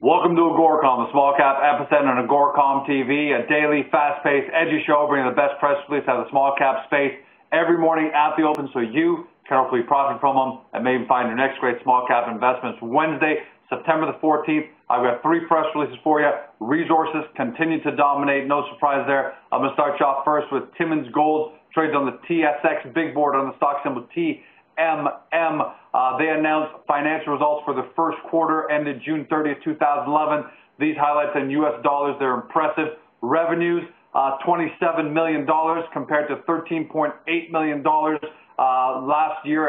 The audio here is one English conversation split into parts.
Welcome to AGORACOM, the small cap epicenter on AGORACOM TV, a daily, fast-paced, edgy show bringing the best press release out of the small cap space every morning at the open so you can hopefully profit from them and maybe find your next great small cap investments. Wednesday, September the 14th, I've got 3 press releases for you. Resources continue to dominate, no surprise there. I'm going to start you off first with Timmins Gold, trades on the TSX big board on the stock symbol TMM. They announced financial results for the first quarter ended June 30th, 2011. These highlights in U.S. dollars, they're impressive. Revenues, $27 million compared to $13.8 million last year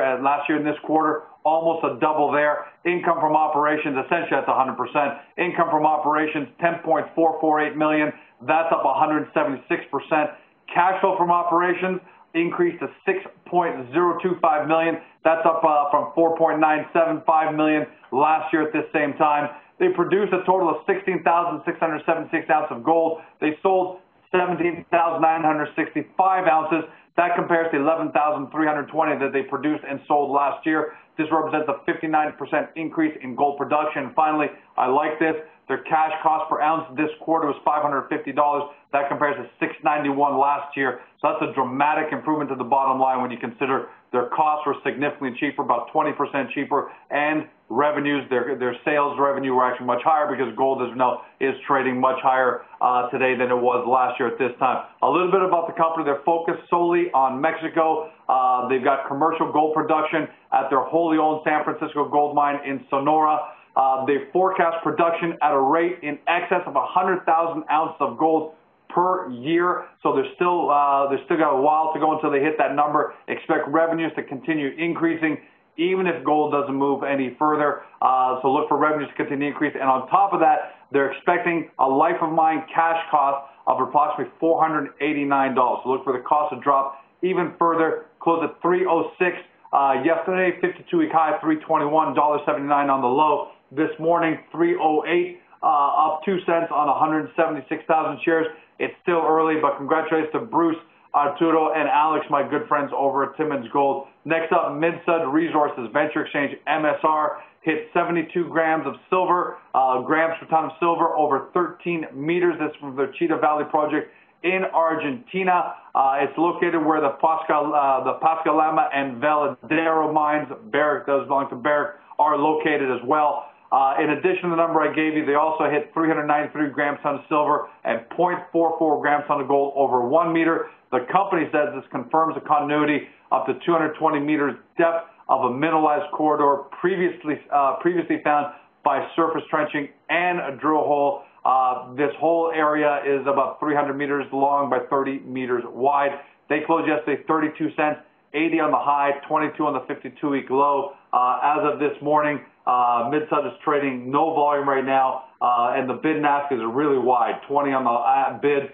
in this quarter, almost a double there. Income from operations, essentially that's 100%. Income from operations, $10.448 million. That's up 176%. Cash flow from operations increased to $6.025 million. That's up from $4.975 million last year at this same time. They produced a total of 16,676 ounces of gold. They sold 17,965 ounces. That compares to 11,320 that they produced and sold last year. This represents a 59% increase in gold production. Finally, I like this. Their cash cost per ounce this quarter was $550. That compares to $691 last year. So that's a dramatic improvement to the bottom line when you consider their costs were significantly cheaper, about 20% cheaper, and revenues, their sales revenue were actually much higher because gold, as we know, is trading much higher today than it was last year at this time. A little bit about the company. They're focused solely on Mexico. They've got commercial gold production at their wholly owned San Francisco gold mine in Sonora. They forecast production at a rate in excess of 100,000 ounces of gold per year. So they're still got a while to go until they hit that number. Expect revenues to continue increasing even if gold doesn't move any further. So look for revenues to continue to increase. And on top of that, they're expecting a life of mine cash cost of approximately $489. So look for the cost to drop even further. Closed at $306 yesterday, 52-week high, $321, $1.79 on the low. This morning, $308, up 2 cents on 176,000 shares. It's still early, but congratulations to Bruce, Arturo, and Alex, my good friends over at Timmins Gold. Next up, Minsud Resources, Venture Exchange, MSR, hit 72 grams of silver, grams per ton of silver over 13 meters. This is from the Cheetah Valley project in Argentina. It's located where the Pascalama and Veladero mines, Barrick does belong to Barrick, are located as well. In addition to the number I gave you, they also hit 393 grams ton of silver and 0.44 grams ton of gold over 1 meter. The company says this confirms the continuity up to 220 meters depth of a mineralized corridor previously found by surface trenching and a drill hole. This whole area is about 300 meters long by 30 meters wide. They closed yesterday 32 cents, 80 on the high, 22 on the 52-week low. As of this morning, Minsud is trading no volume right now, and the bid and ask is really wide, 20 on the bid,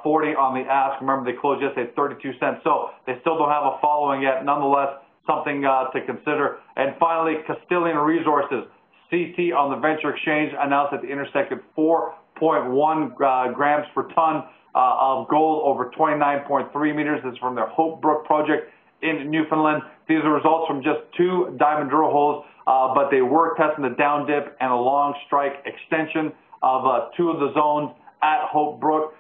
40 on the ask. Remember, they closed yesterday at 32 cents, so they still don't have a following yet. Nonetheless, something to consider. And finally, Castillian Resources, CT on the Venture Exchange, announced that they intersected 4.1 grams per ton of gold over 29.3 meters. This is from their Hope Brook project in Newfoundland. These are results from just 2 diamond drill holes, but they were testing the down dip and a long strike extension of 2 of the zones at Hope Brook.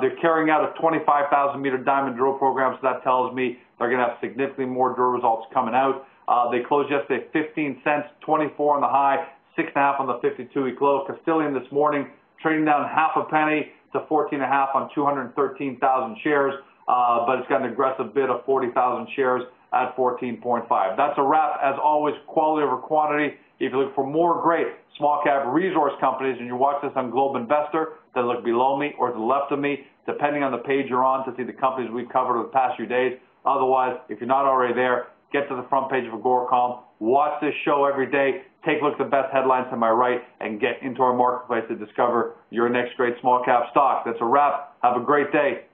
They're carrying out a 25,000 meter diamond drill program, so that tells me they're going to have significantly more drill results coming out. They closed yesterday at 15 cents, 24 on the high, 6.5 on the 52-week low. Castillian this morning trading down half a penny to 14.5 on 213,000 shares, but it's got an aggressive bid of 40,000 shares at 14.5. That's a wrap. As always, quality over quantity. If you look for more great small cap resource companies and you watch this on Globe Investor, then look below me or to the left of me, depending on the page you're on, to see the companies we've covered over the past few days. Otherwise, if you're not already there, get to the front page of AGORACOM, watch this show every day, take a look at the best headlines to my right, and get into our marketplace to discover your next great small cap stock. That's a wrap. Have a great day.